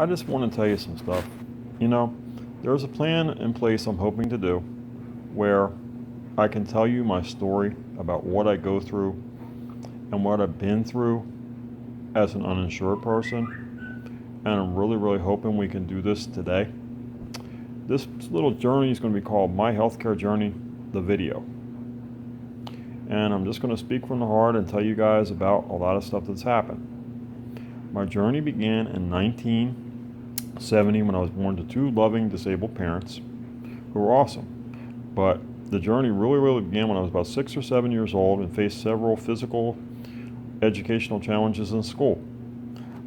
I just want to tell you some stuff. You know, there's a plan in place I'm hoping to do where I can tell you my story about what I go through and what I've been through as an uninsured person. And I'm really, really hoping we can do this today. This little journey is going to be called My Healthcare Journey, the video. And I'm just going to speak from the heart and tell you guys about a lot of stuff that's happened. My journey began in 1970 when I was born to two loving disabled parents who were awesome. But the journey really, really began when I was about 6 or 7 years old and faced several physical educational challenges in school.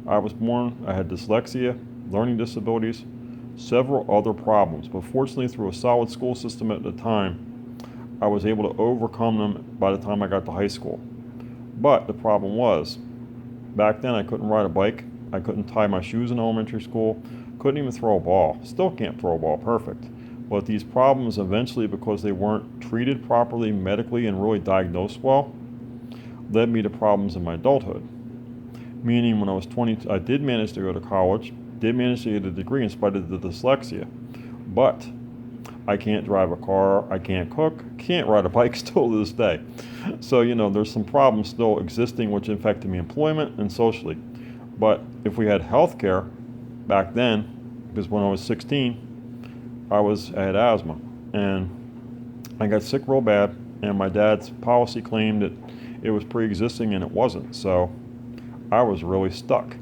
I was born, I had dyslexia, learning disabilities, several other problems, but fortunately through a solid school system at the time, I was able to overcome them by the time I got to high school. But the problem was, back then I couldn't ride a bike, I couldn't tie my shoes in elementary school, couldn't even throw a ball. Still can't throw a ball perfect. But these problems eventually, because they weren't treated properly medically and really diagnosed well, led me to problems in my adulthood. Meaning when I was 20, I did manage to go to college, did manage to get a degree in spite of the dyslexia. But I can't drive a car, I can't cook, can't ride a bike still to this day. So, there's some problems still existing which affected me employment and socially. But if we had health care back then, because when I was 16, I had asthma. And I got sick real bad, and my dad's policy claimed that it was pre-existing and it wasn't. So I was really stuck.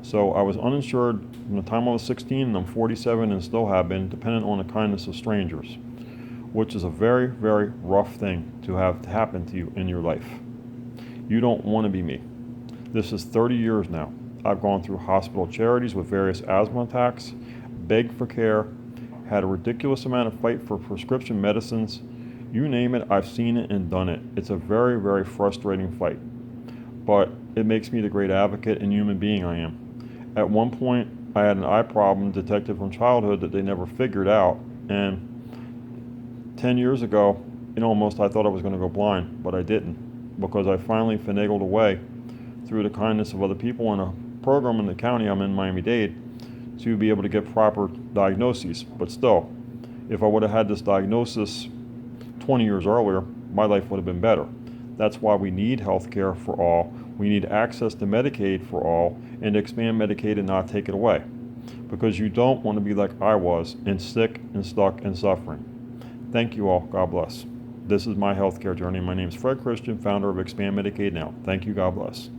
So I was uninsured from the time I was 16, and I'm 47 and still have been, dependent on the kindness of strangers, which is a very, very rough thing to have to happen to you in your life. You don't want to be me. This is 30 years now. I've gone through hospital charities with various asthma attacks, begged for care, had a ridiculous amount of fight for prescription medicines. You name it, I've seen it and done it. It's a very, very frustrating fight. But it makes me the great advocate and human being I am. At one point, I had an eye problem detected from childhood that they never figured out. And 10 years ago, almost I thought I was going to go blind, but I didn't, because I finally finagled away through the kindness of other people in a program in the county I'm in, Miami-Dade, to be able to get proper diagnoses. But still, if I would have had this diagnosis 20 years earlier, my life would have been better. That's why we need health care for all. We need access to Medicaid for all, and to expand Medicaid and not take it away. Because you don't want to be like I was, and sick and stuck and suffering. Thank you all. God bless. This is my healthcare journey. My name is Fred Christian, founder of Expand Medicaid Now. Thank you. God bless.